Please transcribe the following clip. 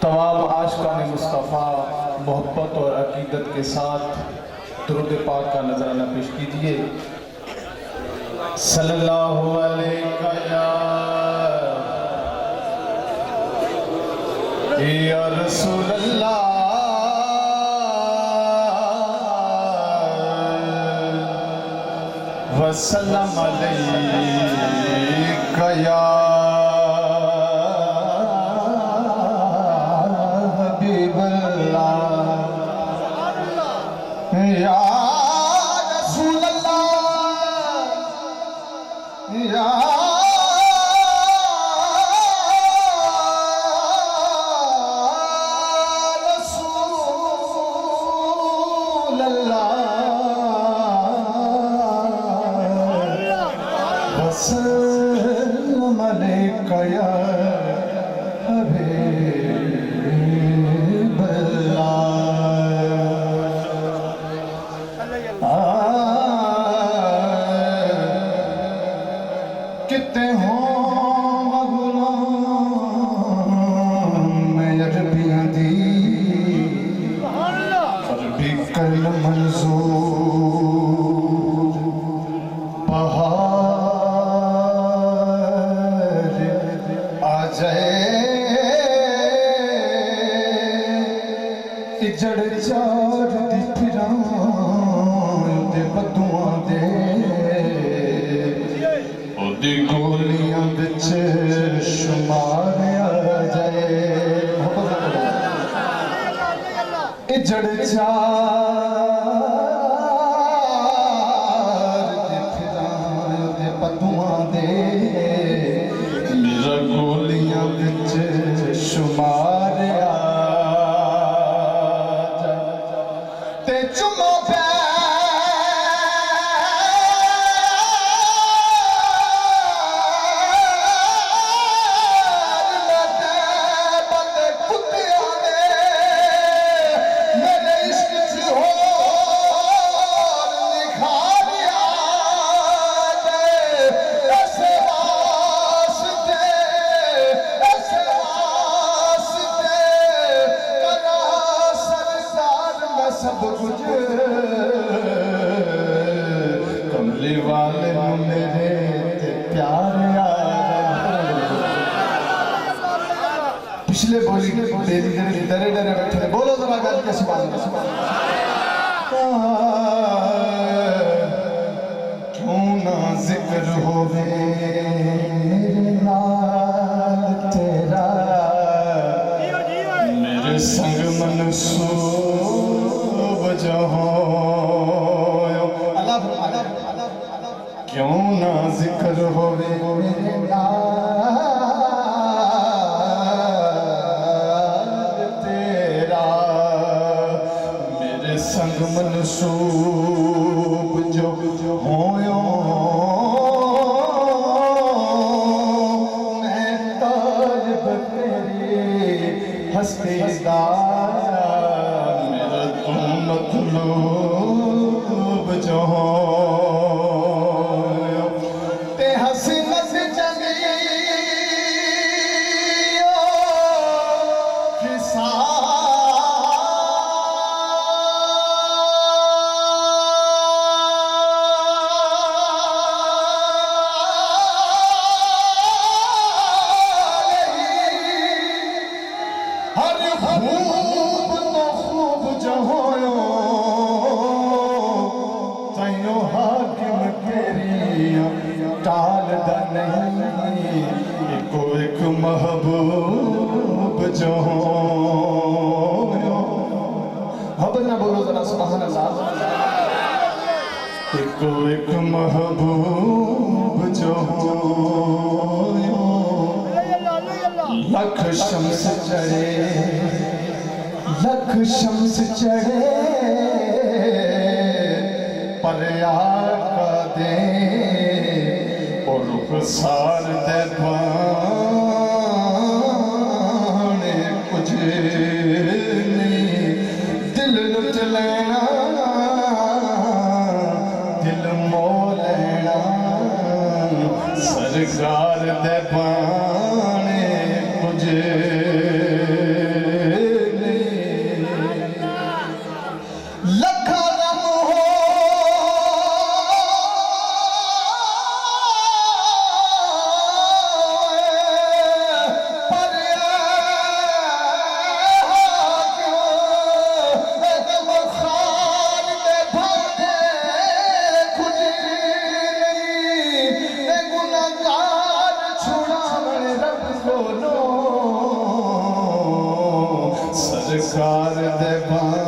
तमाम आशिकान मुस्तफ़ा मोहब्बत और अकीदत के साथ दुरूद पाक का नजराना पेश कीजिए। सल्लल्लाहु अलैहि या रसूल अल्लाह वसल्लम अलैका या या रसूल अल्लाह या रसूल अल्लाह वसल्लम अलैका या हबीब कितने हो मैं अरबियां दी अरबी कल मंजूर बहार आ जाए इजड़ चार दी फिरां दे बदुआं दे दी गोलियां बिच शुमार आ जाए इजड़ चार दे फिरां दे बदुआं दे मेरा गोलियां बिच शुमार आ जाए ते चुमो सब कुछ कमली वाले मेरे ते प्यार पिछले बोली डरे डरे बैठे बोलो जरा गल के सुभान क्यों ना जिक्र होवे नाल तेरा मेरे संग मनसूब क्यों ना जिक्र होवे मेरे नाल तेरा मेरे संग मनसूब जो होयो मैं तालिब तेरी हस्ती दा मेरा तू मतलूब जो हो खूब जो होयो तैनो हाकिम तेरी टाल दा नहीं एको एक महबूब जो होयो अब ना बोलो जरा सुभान अल्लाह एको एक महबूब जो होयो लख शम्स चढ़े लख शम्स चढ़े पर आका दे और रुखसार दे पाने कुछ नहीं दिल लुट लेना दिल मोह लेना सरकार दे पाने कुछ सरकार दे